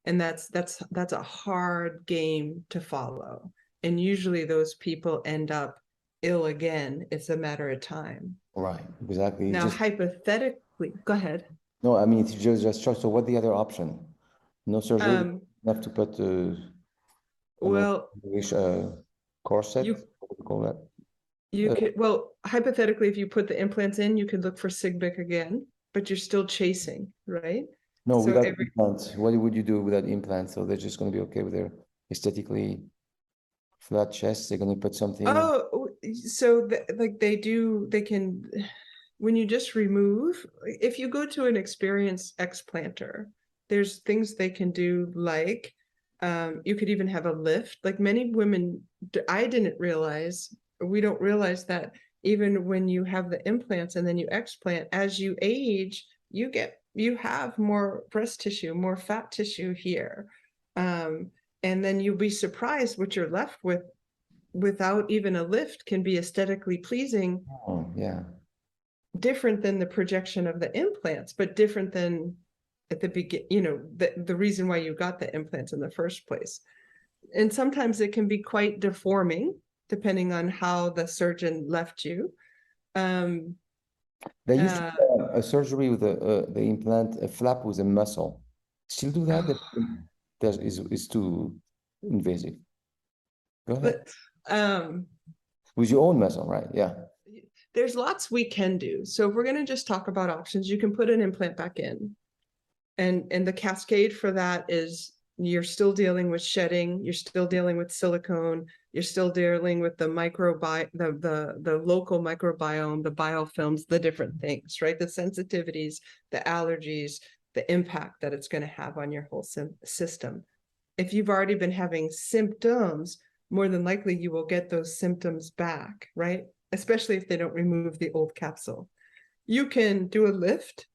And that's a hard game to follow. And usually those people end up ill again. It's a matter of time. Right, exactly. Now, hypothetically, go ahead. No, I mean, it's just so what the other option? No surgery, have to put corset, what do you call that? You could, well, hypothetically, if you put the implants in, you could look for SIGBIC again, but you're still chasing, right? No, so without implants, what would you do without implants? So they're just going to be okay with their aesthetically flat chest. They're going to put something. Oh, so like they can, when you just remove, if you go to an experienced explanter, there's things they can do, like you could even have a lift. Like many women, I didn't realize we don't realize that even when you have the implants and then you explant, as you age, you have more breast tissue, more fat tissue here. And then you'll be surprised what you're left with without even a lift can be aesthetically pleasing. Oh, yeah. Different than the projection of the implants, but different than at the beginning, the reason why you got the implants in the first place. And sometimes it can be quite deforming depending on how the surgeon left you. They used to do a surgery with the implant, a flap with a muscle. Still do that? That is too invasive. Go ahead. But with your own muscle, right? Yeah. There's lots we can do. So if we're going to just talk about options, you can put an implant back in. And the cascade for that is you're still dealing with shedding, you're still dealing with silicone, you're still dealing with the the local microbiome, the biofilms, the different things, right? The sensitivities, the allergies, the impact that it's going to have on your whole system. If you've already been having symptoms, more than likely you will get those symptoms back, right? Especially if they don't remove the old capsule. You can do a lift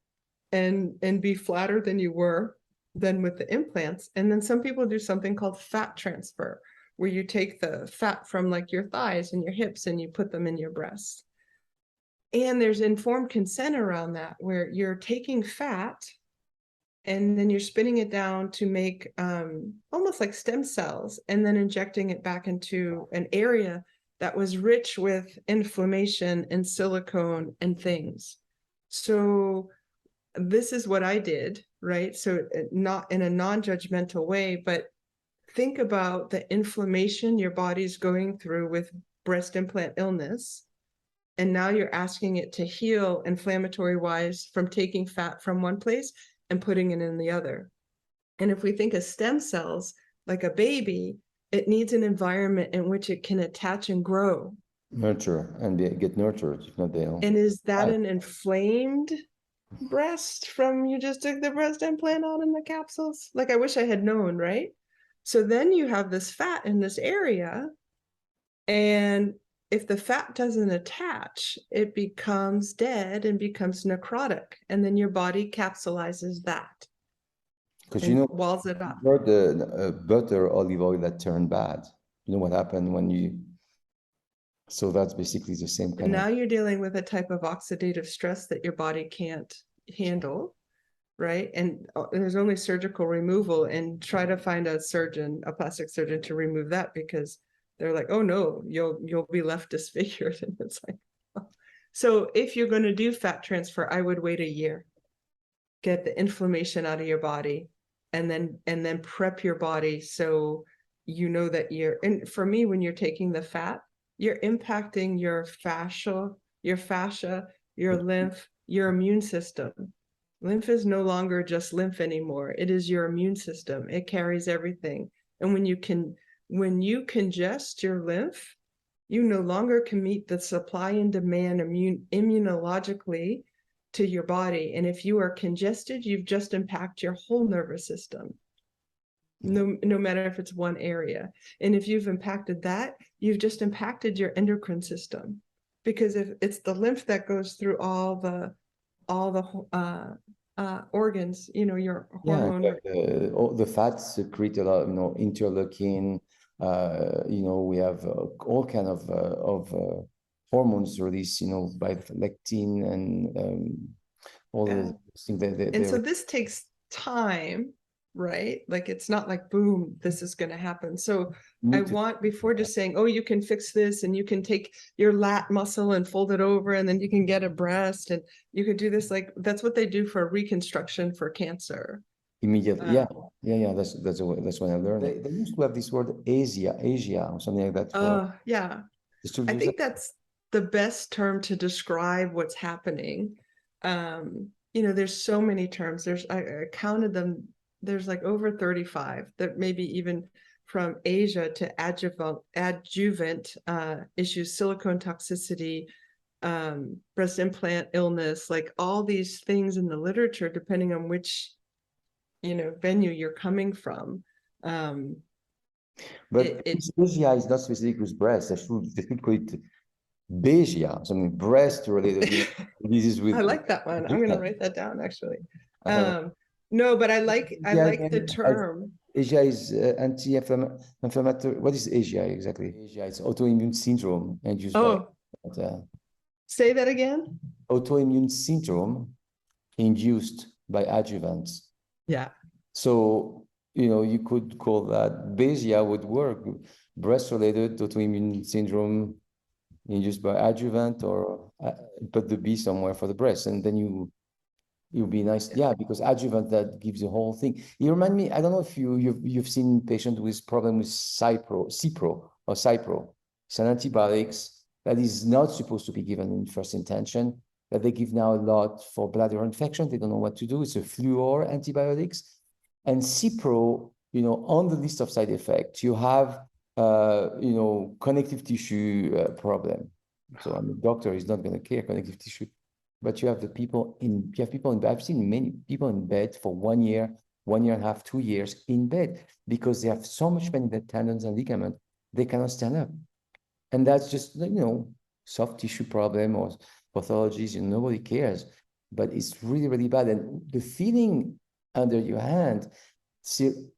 and be flatter than you were than with the implants. And then some people do something called fat transfer, where you take the fat from like your thighs and your hips and you put them in your breasts. And there's informed consent around that, where you're taking fat and then you're spinning it down to make almost like stem cells, and then injecting it back into an area that was rich with inflammation and silicone and things. So this is what I did, right? So not in a non-judgmental way, but think about the inflammation your body's going through with breast implant illness. And now you're asking it to heal inflammatory wise from taking fat from one place and putting it in the other. And if we think of stem cells, like a baby, it needs an environment in which it can attach and grow. Nurture and get nurtured, if not they'll. And is that an inflamed breast from you just took the breast implant out in the capsules? Like, I wish I had known, right? So then you have this fat in this area, and if the fat doesn't attach, it becomes dead and becomes necrotic, and then your body capsulizes that. Because walls it up. The butter olive oil that turned bad. You know what happened when you. So that's basically the same kind. Now you're dealing with a type of oxidative stress that your body can't handle, right? And there's only surgical removal, and try to find a surgeon, a plastic surgeon, to remove that, because they're like, oh no, you'll be left disfigured. And it's like, oh. So if you're going to do fat transfer, I would wait a year, get the inflammation out of your body, and then prep your body so you know that and for me, when you're taking the fat, you're impacting your fascia, your lymph, your immune system. Lymph is no longer just lymph anymore. It is your immune system. It carries everything. And when you congest your lymph, you no longer can meet the supply and demand immunologically to your body. And if you are congested, you've just impacted your whole nervous system. No matter if it's one area. And if you've impacted that, you've just impacted your endocrine system, because if it's the lymph that goes through all the organs, your hormone. Yeah, all the fats secrete a lot, interleukin. We have all kind of hormones released, by lectin and all the things that. And so this takes time, right? Like, it's not like, boom, this is going to happen. So I want, before just saying, oh, you can fix this and you can take your lat muscle and fold it over and then you can get a breast and you could do this, like, that's what they do for reconstruction for cancer. Immediately. Yeah. That's what I learned. They used to have this word Asia or something like that. Yeah. I think that's the best term to describe what's happening. There's so many terms. I counted them. There's like over 35 that maybe even from Asia to adjuvant issues, silicone toxicity, breast implant illness, like all these things in the literature, depending on which, venue you're coming from. But Asia is not specific with breast. They should call it Begia, something breast-related diseases with. I like that one. I'm going to write that down, actually. Uh, No, but I like the term. Asia is anti-inflammatory. What is Asia exactly? Asia is autoimmune syndrome induced by. Say that again. Autoimmune syndrome induced by adjuvants. Yeah. So, you could call that Begia would work. Breast-related autoimmune syndrome induced by adjuvant, or put the B somewhere for the breast, and then you'll be nice. Yeah, because adjuvant, that gives the whole thing. You remind me, I don't know if you've seen patients with problem with Cipro. It's an antibiotics that is not supposed to be given in first intention, that they give now a lot for bladder infection. They don't know what to do. It's a fluor antibiotics. And Cipro, on the list of side effects, you have connective tissue problem. So I'm a doctor, he's not going to care connective tissue. But you have people in, I've seen many people in bed for 1 year, 1.5 years, 2 years in bed, because they have so much pain in their tendons and ligament, they cannot stand up. And that's just, soft tissue problem or pathologies, nobody cares, but it's really, really bad. And the feeling under your hand,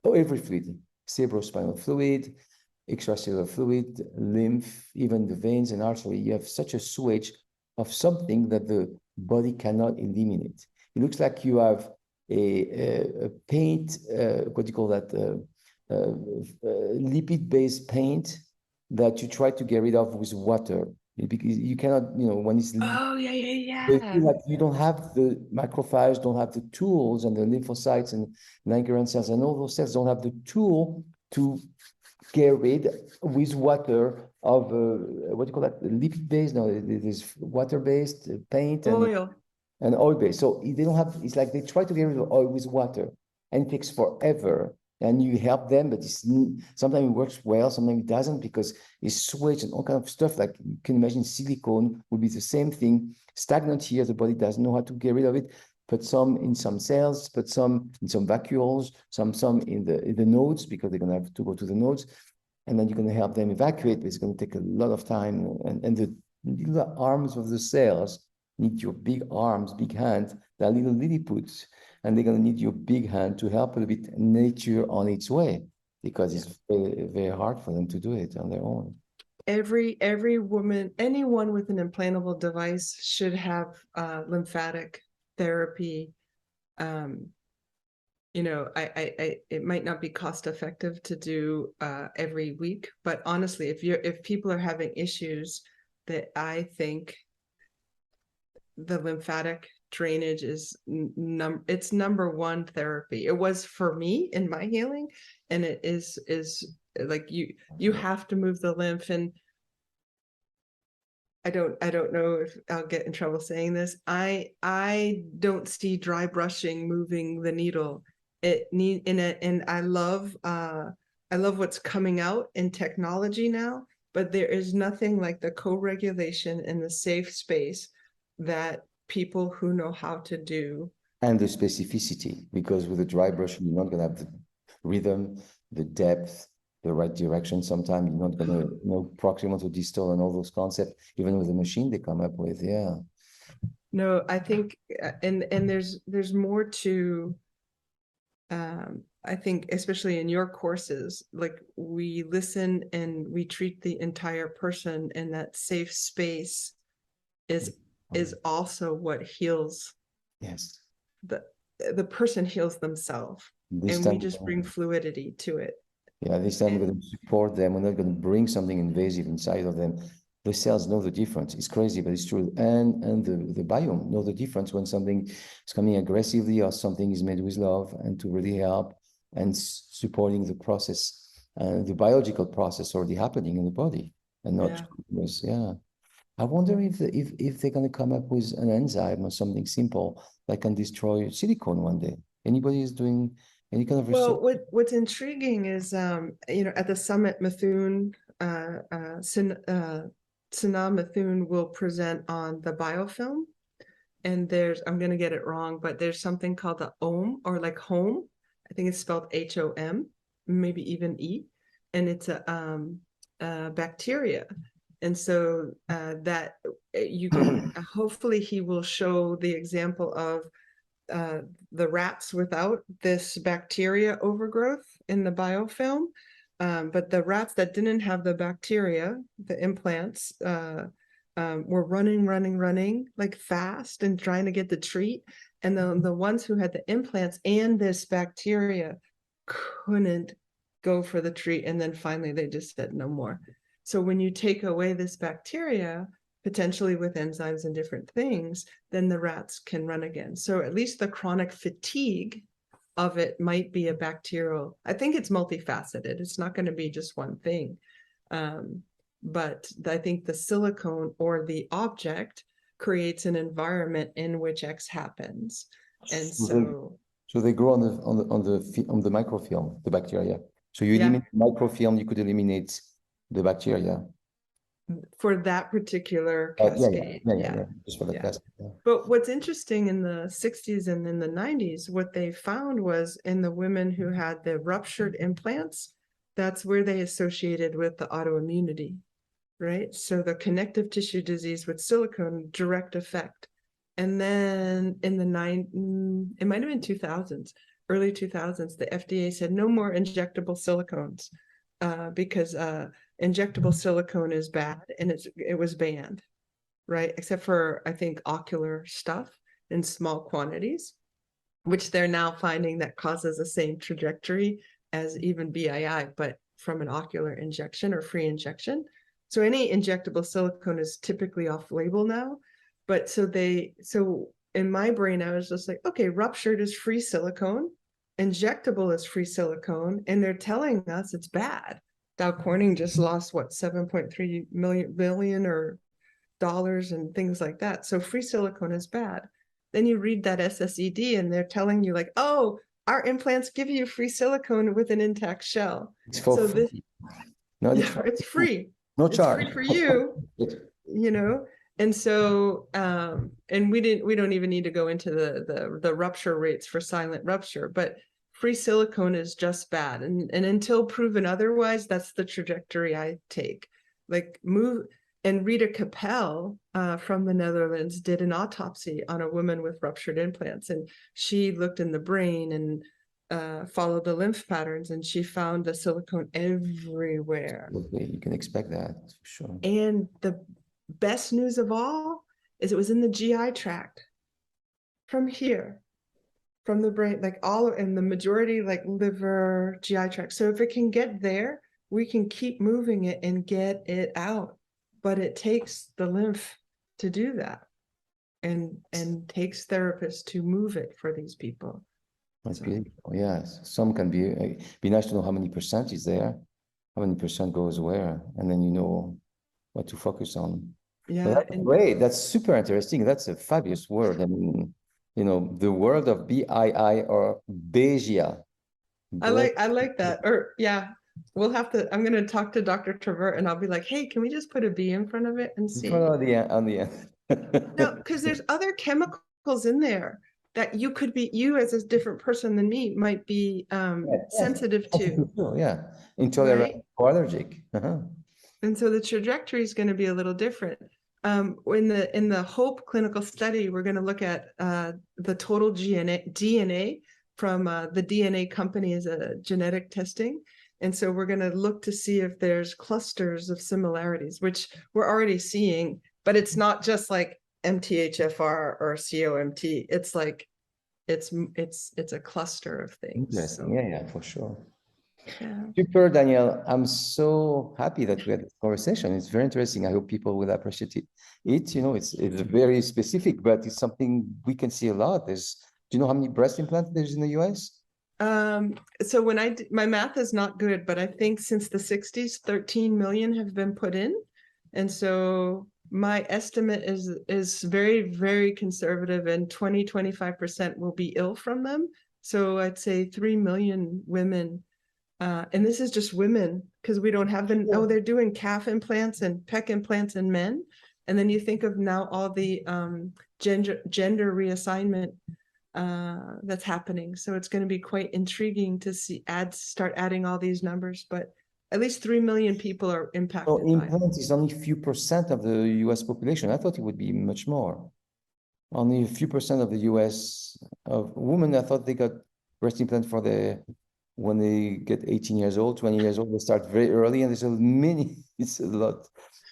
every fluid, cerebrospinal fluid, extracellular fluid, lymph, even the veins and artery, you have such a sewage of something that the body cannot eliminate. It looks like you have a paint, what do you call that? Lipid-based paint that you try to get rid of with water. Because you cannot, when it's yeah. like you don't have the macrophages, don't have the tools, and the lymphocytes and Langerhans cells and all those cells don't have the tool to get rid with water of what do you call that? Lipid-based? No, it is water-based paint and oil-based. So they don't have. It's like they try to get rid of oil with water, and it takes forever. And you help them, but sometimes it works well, sometimes it doesn't, because it's sewage and all kind of stuff. Like you can imagine, silicone would be the same thing. Stagnant here, the body doesn't know how to get rid of it. Put some in some cells, put some in some vacuoles, some in the nodes, because they're going to have to go to the nodes, and then you're going to help them evacuate, but it's going to take a lot of time. And the little arms of the cells need your big arms, big hands, they're little lilliputs, and they're going to need your big hand to help a little bit nature on its way, because it's very, very hard for them to do it on their own. Every woman, anyone with an implantable device should have lymphatic therapy. It might not be cost effective to do every week, but honestly, if people are having issues, that I think the lymphatic drainage is it's number one therapy. It was for me in my healing, and it is like you have to move the lymph. And I don't know if I'll get in trouble saying this. I don't see dry brushing moving the needle. And I love what's coming out in technology now, but there is nothing like the co-regulation in the safe space that people who know how to do. And the specificity, because with the dry brushing, you're not going to have the rhythm, the depth, the right direction. Sometimes you're not going to know proximal to distal and all those concepts, even with the machine they come up with. Yeah. No, I think, and there's more to, I think, especially in your courses, like we listen and we treat the entire person, and that safe space is also what heals. Yes. The person heals themselves, and we just bring fluidity to it. Yeah, this time we're going to support them. We're not going to bring something invasive inside of them. The cells know the difference. It's crazy, but it's true. And the biome know the difference when something is coming aggressively or something is made with love, and to really help and supporting the process, the biological process already happening in the body, and not just, I wonder if they're going to come up with an enzyme or something simple that can destroy silicone one day. Anybody is doing any kind of research? Well, what's intriguing is, at the summit, Methuen, Sana Methuen will present on the biofilm, and I'm going to get it wrong, but there's something called the OM, or like home. I think it's spelled HOM, maybe even E, and it's a bacteria. And so that you can, hopefully he will show the example of the rats without this bacteria overgrowth in the biofilm. But the rats that didn't have the bacteria, the implants, were running like fast and trying to get the treat. And the ones who had the implants and this bacteria couldn't go for the treat. And then finally they just said no more. So when you take away this bacteria, potentially with enzymes and different things, then the rats can run again. So at least the chronic fatigue of it might be a bacterial. I think it's multifaceted. It's not going to be just one thing. But I think the silicone or the object creates an environment in which X happens. And so they grow on the microfilm, the bacteria. So you eliminate microfilm, you could eliminate the bacteria for that particular cascade. Just for the cascade. But what's interesting in the 60s and in the 90s, what they found was in the women who had the ruptured implants, that's where they associated with the autoimmunity, right? So the connective tissue disease with silicone, direct effect. And then in the it might have been 2000s, early 2000s, the FDA said no more injectable silicones because injectable silicone is bad, and it was banned, right? Except for, I think, ocular stuff in small quantities, which they're now finding that causes the same trajectory as even BII, but from an ocular injection or free injection. So any injectable silicone is typically off label now. But so in my brain, I was just like, okay, ruptured is free silicone, injectable is free silicone, and they're telling us it's bad. Dow Corning just lost what, 7.3 billion or dollars and things like that. So free silicone is bad. Then you read that SSED and they're telling you like, oh, our implants give you free silicone with an intact shell. It's for free. It's free. No it's charge. Free for you, you know. And so, and we don't even need to go into the rupture rates for silent rupture, but free silicone is just bad. And until proven otherwise, that's the trajectory I take. Like move. And Rita Capel from the Netherlands did an autopsy on a woman with ruptured implants. And she looked in the brain and followed the lymph patterns, and she found the silicone everywhere. You can expect that, for sure. And the best news of all is it was in the GI tract from here, from the brain, like and the majority, like liver, GI tract. So if it can get there, we can keep moving it and get it out. But it takes the lymph to do that, and takes therapists to move it for these people. That's beautiful. Yes, some can be nice to know how many percent is there, how many percent goes where, and then you know what to focus on. Yeah, that's great. That's super interesting. That's a fabulous word. I mean, you know, the world of BII or Begia. I like that. Or yeah. We'll have to, I'm going to talk to Dr. Trevert and I'll be like, hey, can we just put a B in front of it and see? On the end. No, because there's other chemicals in there that you as a different person than me might be sensitive to. Yeah, intolerant or allergic. And so the trajectory is going to be a little different. In the HOPE clinical study, we're going to look at the total DNA from the DNA company as a genetic testing. And so we're going to look to see if there's clusters of similarities, which we're already seeing, but it's not just like MTHFR or COMT. It's like, it's a cluster of things. Interesting. So. Yeah, for sure. Yeah. Super, Danielle. I'm so happy that we had this conversation. It's very interesting. I hope people will appreciate it. You know, it's very specific, but it's something we can see a lot. Do you know how many breast implants there's in the US? So when my math is not good, but I think since the 60s, 13 million have been put in. And so my estimate is very, very conservative, and 25% will be ill from them. So I'd say 3 million women. And this is just women, because we don't have them. Oh, they're doing calf implants and pec implants in men. And then you think of now all the gender reassignment that's happening. So it's going to be quite intriguing to start adding all these numbers. But at least 3 million people are So impacted by it. implant is only a few percent of the US population. I thought it would be much more. Only a few percent of the US of women, I thought they got breast implant for when they get 18 years old, 20 years old, they start very early, and there's a many, it's a lot.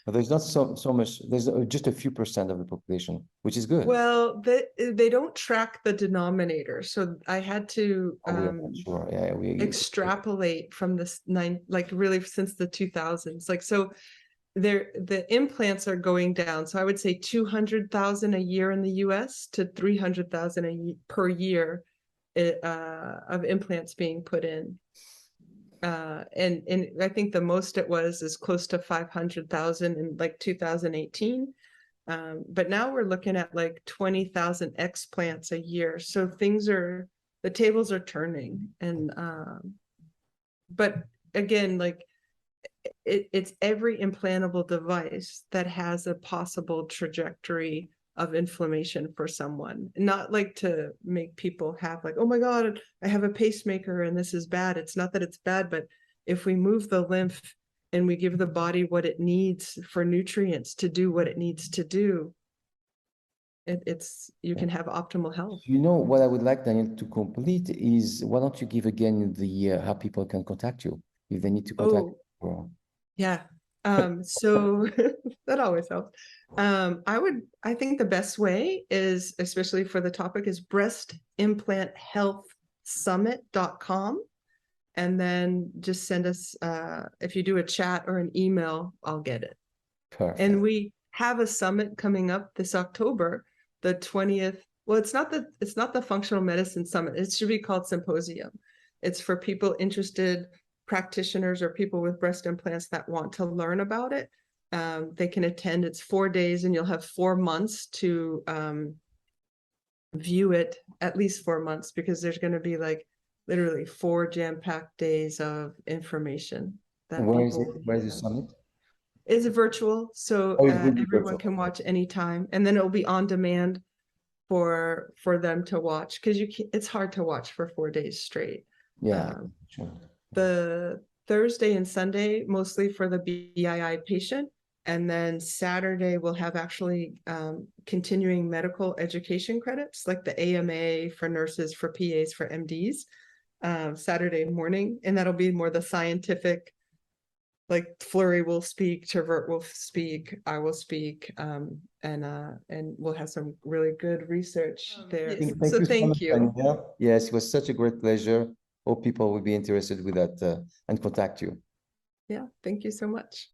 But there's not so much, there's just a few percent of the population, which is good. Well, they don't track the denominator. So I had to We are not sure. Yeah, extrapolate from this like really since the 2000s. Like, so the implants are going down. So I would say 200,000 a year in the US to 300,000 per year of implants being put in. And I think the most it was is close to 500,000 in like 2018. But now we're looking at like 20,000 explants a year. So the tables are turning. And but again, like it's every implantable device that has a possible trajectory of inflammation for someone. Not like to make people have like, oh my God, I have a pacemaker and this is bad. It's not that it's bad, but if we move the lymph and we give the body what it needs for nutrients to do what it needs to do, you can have optimal health. You know what I would like, Danielle, to complete is, why don't you give again how people can contact you if they need to contact you? Yeah. So that always helps. I think the best way is, especially for the topic, is breastimplанthealthsummit.com. And then just send us, if you do a chat or an email, I'll get it. Perfect. And we have a summit coming up this October, the 20th. Well, it's not the functional medicine summit. It should be called symposium. It's for people interested, practitioners or people with breast implants that want to learn about it. They can attend. It's 4 days and you'll have 4 months to view it, at least 4 months, because there's going to be like literally 4 jam-packed days of information. Where is it? Where is the summit? It's virtual, so everyone can watch anytime, and then it'll be on demand for them to watch, because it's hard to watch for 4 days straight. Yeah, sure. The Thursday and Sunday mostly for the BII patient, and then Saturday we'll have actually continuing medical education credits, like the AMA for nurses, for PAs, for MDs, Saturday morning, and that'll be more the scientific, like Fleury will speak, Travert will speak, I will speak, and we'll have some really good research there. So thank you. Yes, it was such a great pleasure. Hope people will be interested with that and contact you. Yeah, thank you so much.